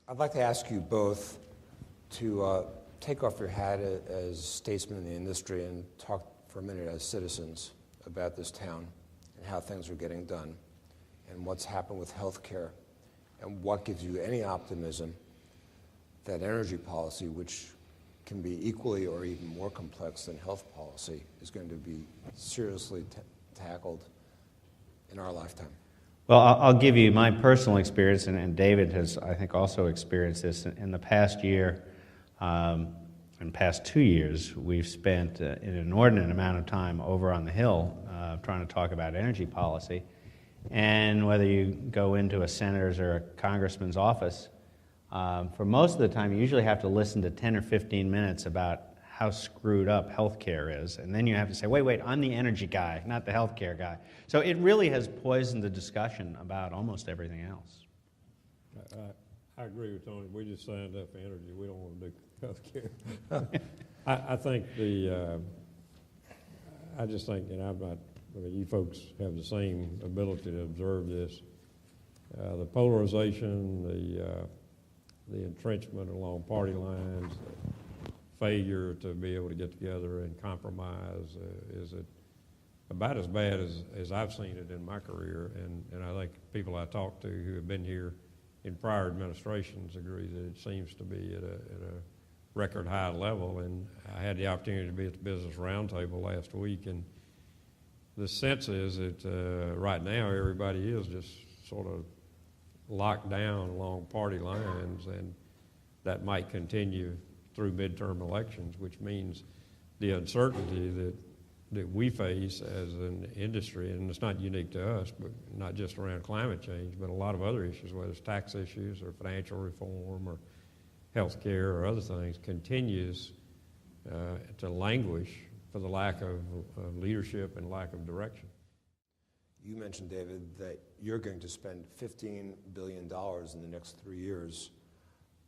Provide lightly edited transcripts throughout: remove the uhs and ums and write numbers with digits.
I'd like to ask you both to take off your hat as statesmen in the industry and talk for a minute as citizens about this town and how things are getting done and what's happened with healthcare and what gives you any optimism that energy policy, which can be equally or even more complex than health policy, is going to be seriously tackled in our lifetime. Well, I'll give you my personal experience, and David has, I think, also experienced this. In the past year, and past 2 years, we've spent an inordinate amount of time over on the Hill trying to talk about energy policy. And whether you go into a senator's or a congressman's office, for most of the time you usually have to listen to 10 or 15 minutes about how screwed up healthcare is, and then you have to say, wait, I'm the energy guy, not the healthcare guy. So it really has poisoned the discussion about almost everything else. I agree with Tony. We just signed up for energy. We don't want to do healthcare. I think I just think, and I'm not, I mean, you folks have the same ability to observe this. The polarization, the entrenchment along party lines, the failure to be able to get together and compromise is about as bad as I've seen it in my career. And I think people I talk to who have been here in prior administrations agree that it seems to be at a record high level. And I had the opportunity to be at the Business Roundtable last week, and the sense is that right now everybody is just sort of locked down along party lines, and that might continue through midterm elections, which means the uncertainty that we face as an industry, and it's not unique to us, but not just around climate change, but a lot of other issues, whether it's tax issues or financial reform or health care or other things, continues to languish for the lack of leadership and lack of direction. You mentioned, David, that you're going to spend $15 billion in the next 3 years.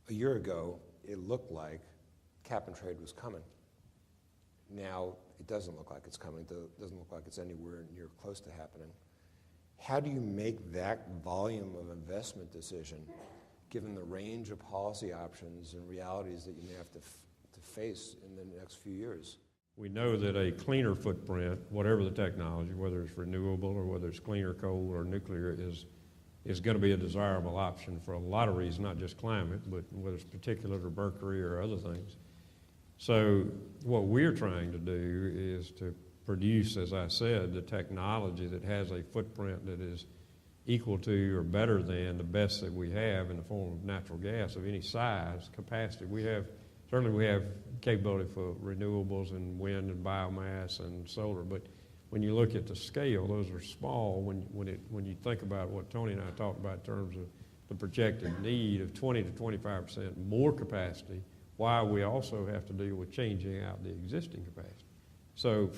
A year ago, it looked like cap and trade was coming. Now, it doesn't look like it's coming. It doesn't look like it's anywhere near close to happening. How do you make that volume of investment decision, given the range of policy options and realities that you may have to face in the next few years? We know that a cleaner footprint, whatever the technology, whether it's renewable or whether it's cleaner coal or nuclear, is going to be a desirable option for a lot of reasons, not just climate, but whether it's particulate or mercury or other things. So what we're trying to do is to produce, as I said, the technology that has a footprint that is equal to or better than the best that we have in the form of natural gas of any size, capacity. Certainly we have capability for renewables and wind and biomass and solar, but when you look at the scale, those are small when you think about what Tony and I talked about in terms of the projected need of 20 to 25% more capacity, while we also have to deal with changing out the existing capacity. So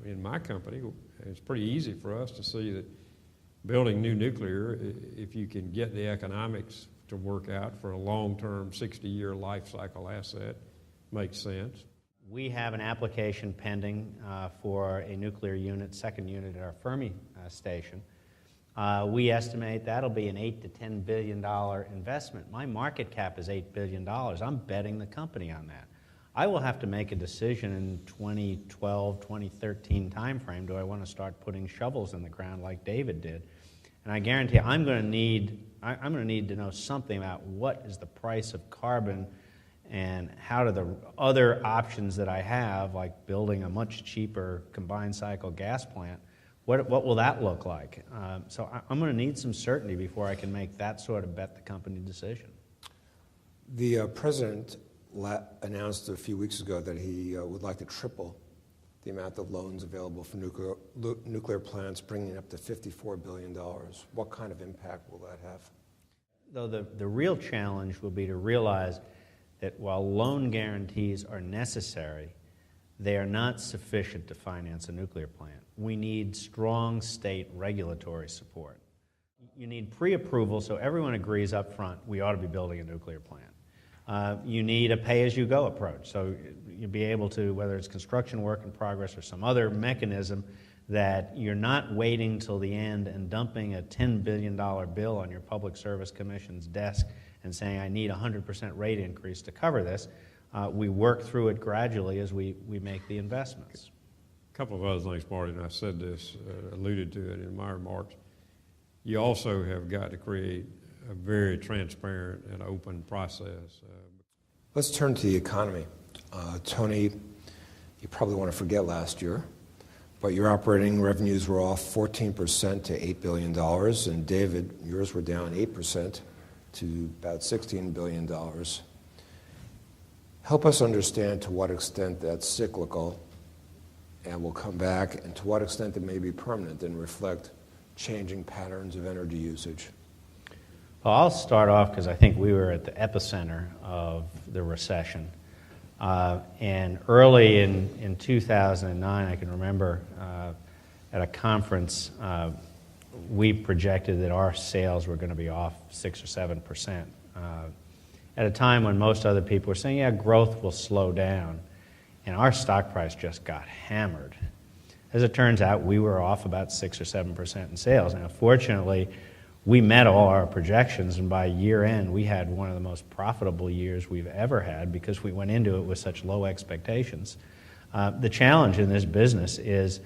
in my company, it's pretty easy for us to see that building new nuclear, if you can get the economics to work out for a long-term 60-year life cycle asset, makes sense. We have an application pending for a nuclear unit, second unit at our Fermi station. We estimate that'll be an $8 to $10 billion investment. My market cap is $8 billion. I'm betting the company on that. I will have to make a decision in 2012, 2013 timeframe. Do I want to start putting shovels in the ground like David did? And I guarantee I'm going to need to know something about what is the price of carbon and how do the other options that I have, like building a much cheaper combined cycle gas plant, what will that look like? So I'm going to need some certainty before I can make that sort of bet the company decision. The president announced a few weeks ago that he would like to triple the amount of loans available for nuclear plants, bringing it up to $54 billion. What kind of impact will that have? Though the real challenge will be to realize that while loan guarantees are necessary, they are not sufficient to finance a nuclear plant. We need strong state regulatory support. You need pre-approval so everyone agrees up front we ought to be building a nuclear plant. You need a pay-as-you-go approach, so you'll be able to, whether it's construction work in progress or some other mechanism, that you're not waiting till the end and dumping a $10 billion bill on your Public Service Commission's desk and saying, I need a 100% rate increase to cover this. We work through it gradually as we make the investments. A couple of other things, Marty, and I said this, alluded to it in my remarks. You also have got to create a very transparent and open process. Let's turn to the economy. Tony, you probably want to forget last year, but your operating revenues were off 14% to $8 billion, and David, yours were down 8% to about $16 billion. Help us understand to what extent that's cyclical and will come back, and to what extent it may be permanent and reflect changing patterns of energy usage. Well, I'll start off because I think we were at the epicenter of the recession. And early in 2009, I can remember at a conference, we projected that our sales were going to be off 6 or 7%. At a time when most other people were saying, yeah, growth will slow down. And our stock price just got hammered. As it turns out, we were off about 6 or 7% in sales. Now, fortunately, we met all our projections, and by year end, we had one of the most profitable years we've ever had because we went into it with such low expectations. The challenge in this business is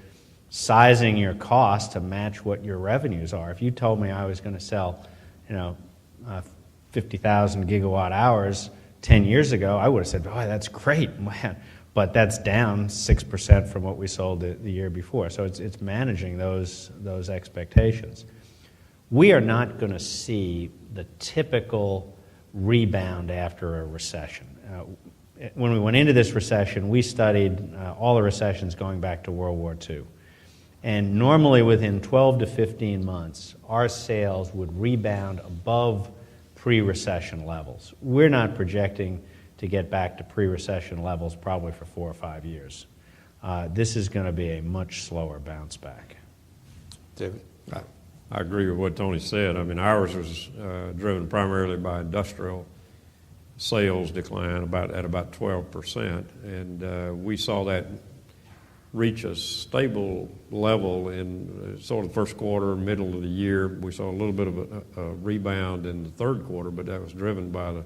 sizing your cost to match what your revenues are. If you told me I was going to sell, 50,000 gigawatt hours 10 years ago, I would have said, oh, that's great, man. But that's down 6% from what we sold the year before. So it's managing those expectations. We are not going to see the typical rebound after a recession. When we went into this recession, we studied all the recessions going back to World War II. And normally within 12 to 15 months, our sales would rebound above pre-recession levels. We're not projecting to get back to pre-recession levels probably for 4 or 5 years. This is going to be a much slower bounce back. David? I agree with what Tony said. I mean, ours was driven primarily by industrial sales decline at about 12%, and we saw that reach a stable level in sort of the first quarter, middle of the year. We saw a little bit of a rebound in the third quarter, but that was driven by the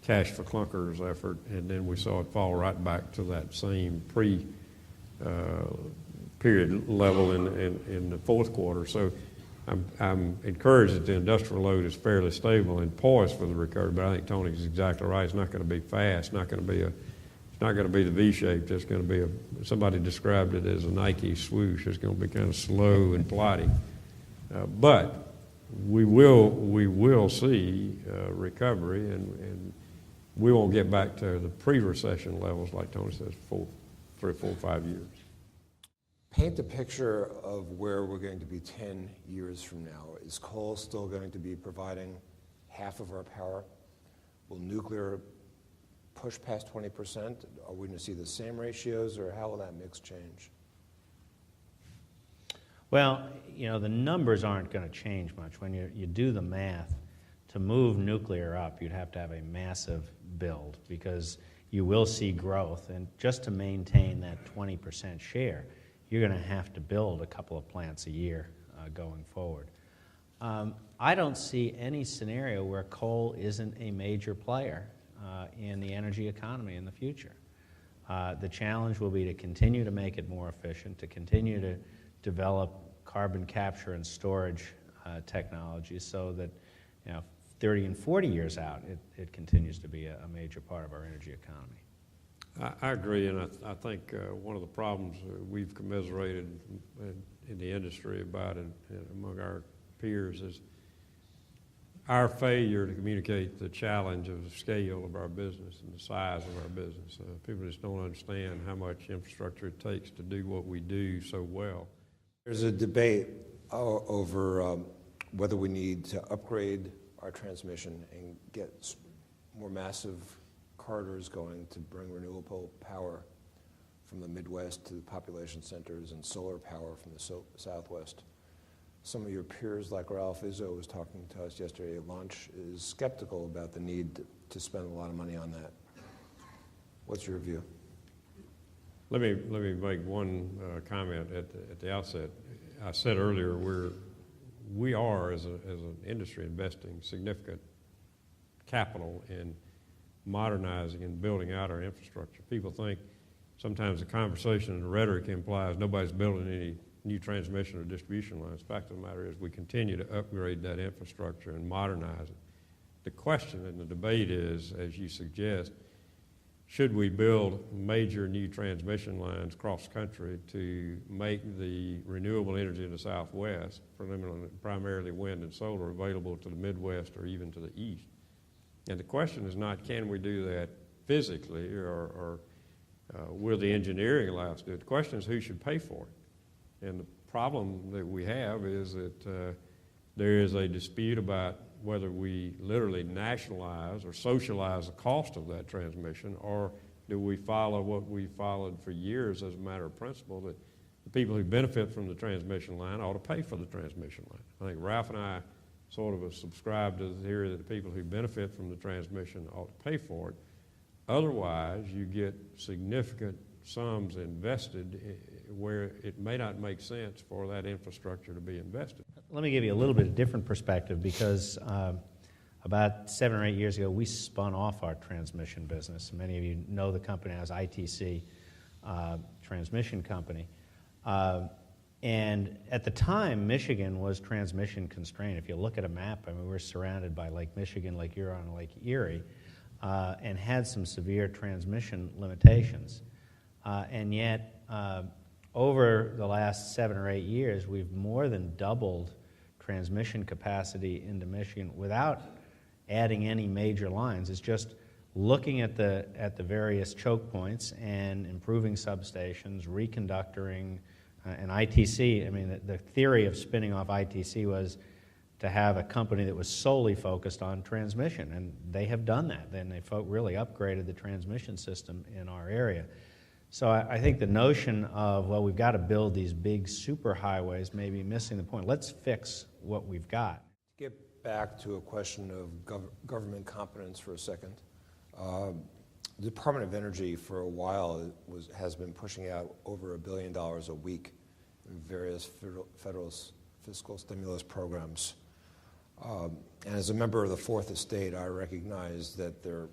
Cash for Clunkers effort, and then we saw it fall right back to that same pre-period level in the fourth quarter. So I'm encouraged that the industrial load is fairly stable and poised for the recovery, but I think Tony's exactly right. It's not going to be fast. It's not going to be the V-shaped. It's going to be somebody described it as a Nike swoosh. It's going to be kind of slow and plodding. But we will see recovery, and we won't get back to the pre-recession levels, like Tony says, 3 or 4 or 5 years. Paint the picture of where we're going to be 10 years from now. Is coal still going to be providing half of our power? Will nuclear push past 20%? Are we going to see the same ratios, or how will that mix change? Well, the numbers aren't going to change much. When you do the math, to move nuclear up, you'd have to have a massive build because you will see growth. And just to maintain that 20% share, you're going to have to build a couple of plants a year going forward. I don't see any scenario where coal isn't a major player in the energy economy in the future. The challenge will be to continue to make it more efficient, to continue to develop carbon capture and storage technologies so that 30 and 40 years out, it continues to be a major part of our energy economy. I agree, and I think one of the problems we've commiserated in the industry about and among our peers is our failure to communicate the challenge of the scale of our business and the size of our business. People just don't understand how much infrastructure it takes to do what we do so well. There's a debate over whether we need to upgrade our transmission and get more massive corridors going to bring renewable power from the Midwest to the population centers and solar power from the Southwest. Some of your peers, like Ralph Izzo was talking to us yesterday at lunch, is skeptical about the need to spend a lot of money on that. What's your view? Let me make one comment at the outset. I said earlier we are as an industry investing significant capital in modernizing and building out our infrastructure. People think sometimes the conversation and the rhetoric implies nobody's building any new transmission or distribution lines. The fact of the matter is we continue to upgrade that infrastructure and modernize it. The question and the debate is, as you suggest, should we build major new transmission lines across the country to make the renewable energy in the Southwest, primarily wind and solar, available to the Midwest or even to the East? And the question is not, can we do that physically or will the engineering allow us to do it? The question is, who should pay for it? And the problem that we have is that there is a dispute about whether we literally nationalize or socialize the cost of that transmission, or do we follow what we followed for years as a matter of principle, that the people who benefit from the transmission line ought to pay for the transmission line. I think Ralph and I sort of subscribe to the theory that the people who benefit from the transmission ought to pay for it. Otherwise, you get significant sums invested where it may not make sense for that infrastructure to be invested. Let me give you a little bit of different perspective, because about 7 or 8 years ago, we spun off our transmission business. Many of you know the company as ITC Transmission Company. And at the time, Michigan was transmission constrained. If you look at a map, I mean, we're surrounded by Lake Michigan, Lake Huron, Lake Erie, and had some severe transmission limitations. And yet, over the last 7 or 8 years, we've more than doubled transmission capacity into Michigan without adding any major lines. It's just looking at the various choke points and improving substations, reconductoring, and ITC. I mean, the theory of spinning off ITC was to have a company that was solely focused on transmission, and they have done that. Then they really upgraded the transmission system in our area. So I think the notion of, well, we've got to build these big superhighways may be missing the point. Let's fix what we've got. Get back to a question of government competence for a second. The Department of Energy for a while has been pushing out over $1 billion a week in various federal fiscal stimulus programs. And as a member of the Fourth Estate, I recognize that there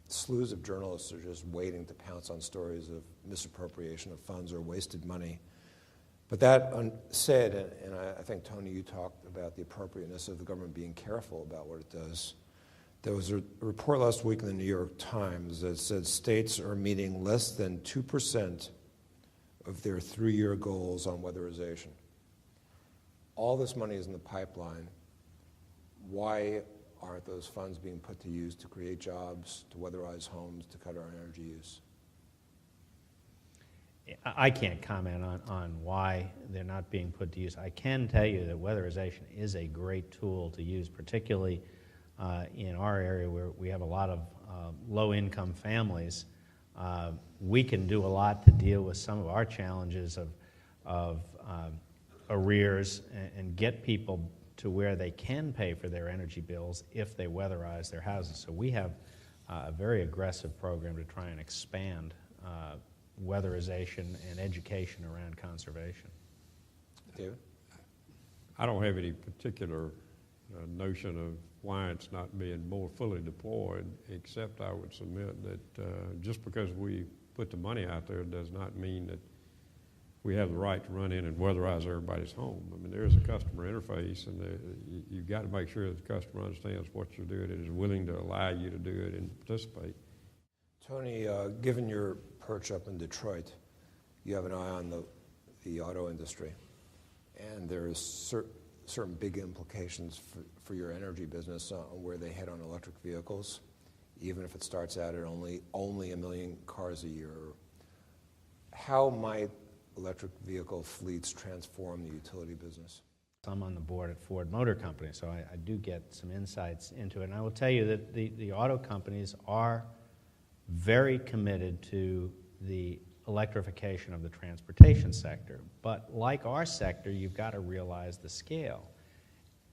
slews of journalists are just waiting to pounce on stories of misappropriation of funds or wasted money. But that said, and I think, Tony, you talked about the appropriateness of the government being careful about what it does. There was a report last week in the New York Times that said states are meeting less than 2% of their 3-year goals on weatherization. All this money is in the pipeline. Why aren't those funds being put to use to create jobs, to weatherize homes, to cut our energy use? I can't comment on why they're not being put to use. I can tell you that weatherization is a great tool to use, particularly in our area where we have a lot of low-income families. We can do a lot to deal with some of our challenges of arrears and get people to where they can pay for their energy bills if they weatherize their houses. So we have a very aggressive program to try and expand weatherization and education around conservation. David? I don't have any particular notion of why it's not being more fully deployed, except I would submit that just because we put the money out there does not mean that we have the right to run in and weatherize everybody's home. I mean, there's a customer interface, and you've got to make sure that the customer understands what you're doing and is willing to allow you to do it and participate. Tony, given your perch up in Detroit, you have an eye on the auto industry, and there's certain big implications for your energy business on where they head on electric vehicles, even if it starts out at only 1 million cars a year. How might electric vehicle fleets transform the utility business? I'm on the board at Ford Motor Company, so I do get some insights into it. And I will tell you that the auto companies are very committed to the electrification of the transportation sector. But like our sector, you've got to realize the scale.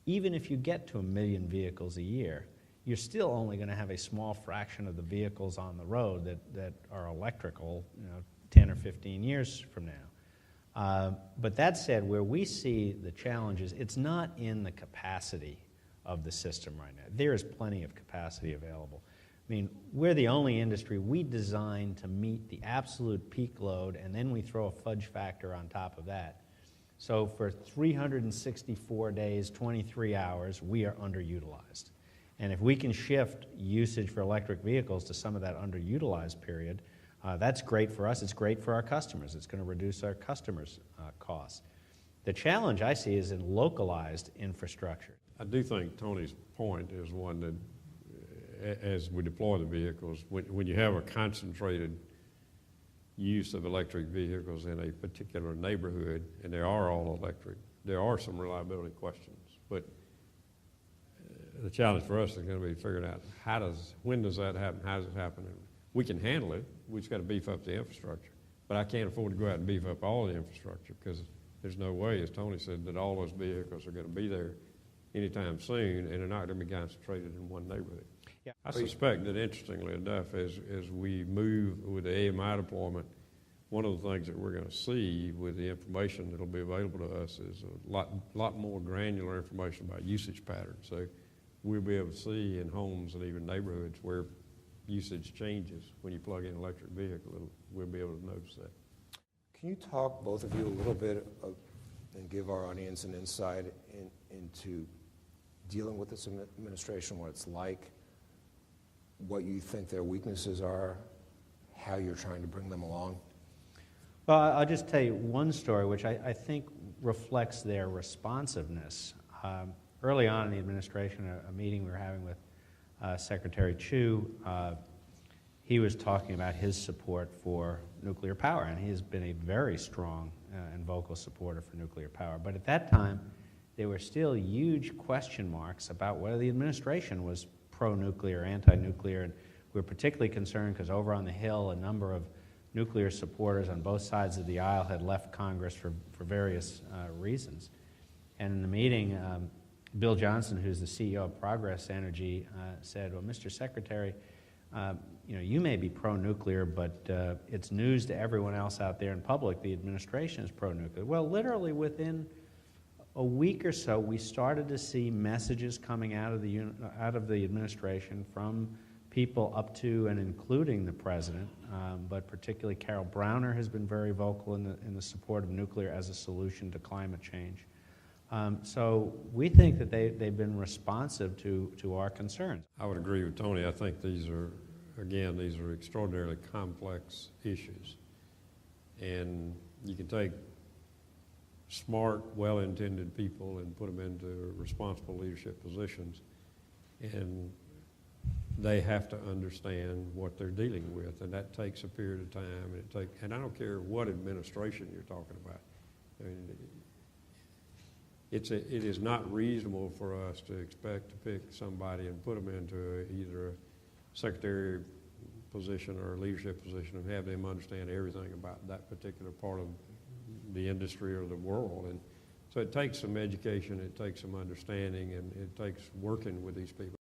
Even if you get to 1 million vehicles a year, you're still only going to have a small fraction of the vehicles on the road that are electrical, 10 or 15 years from now. But that said, where we see the challenges, it's not in the capacity of the system right now. There is plenty of capacity available. I mean, we're the only industry we design to meet the absolute peak load, and then we throw a fudge factor on top of that. So for 364 days, 23 hours, we are underutilized. And if we can shift usage for electric vehicles to some of that underutilized period, that's great for us. It's great for our customers. It's going to reduce our customers' costs. The challenge I see is in localized infrastructure. I do think Tony's point is one that, as we deploy the vehicles, when you have a concentrated use of electric vehicles in a particular neighborhood, and they are all electric, there are some reliability questions. But the challenge for us is going to be figuring out when does that happen, how does it happen? And we can handle it. We just got to beef up the infrastructure. But I can't afford to go out and beef up all the infrastructure because there's no way, as Tony said, that all those vehicles are going to be there anytime soon, and they're not going to be concentrated in one neighborhood. Yeah. I suspect that, interestingly enough, as we move with the AMI deployment, one of the things that we're going to see with the information that will be available to us is a lot more granular information about usage patterns. So we'll be able to see in homes and even neighborhoods where usage changes when you plug in an electric vehicle. We'll be able to notice that. Can you talk, both of you, a little bit and give our audience an insight into dealing with this administration, what it's like, what you think their weaknesses are, how you're trying to bring them along? Well, I'll just tell you one story which I think reflects their responsiveness. Early on in the administration, a meeting we were having with Secretary Chu, he was talking about his support for nuclear power, and he has been a very strong and vocal supporter for nuclear power. But at that time, there were still huge question marks about whether the administration was pro-nuclear, anti-nuclear, and we were particularly concerned because over on the Hill, a number of nuclear supporters on both sides of the aisle had left Congress for various reasons. And in the meeting, Bill Johnson, who's the CEO of Progress Energy, said, well, Mr. Secretary, you may be pro-nuclear, but it's news to everyone else out there in public the administration is pro-nuclear. Well, literally within a week or so, we started to see messages coming out of the administration from people up to and including the president, but particularly Carol Browner has been very vocal in the support of nuclear as a solution to climate change. So we think that they've been responsive to our concerns. I would agree with Tony. I think these are extraordinarily complex issues. And you can take smart, well-intended people and put them into responsible leadership positions, and they have to understand what they're dealing with, and that takes a period of time. And I don't care what administration you're talking about. I mean, it is not reasonable for us to expect to pick somebody and put them into either a secretary position or a leadership position and have them understand everything about that particular part of the industry or the world. And so it takes some education, it takes some understanding, and it takes working with these people.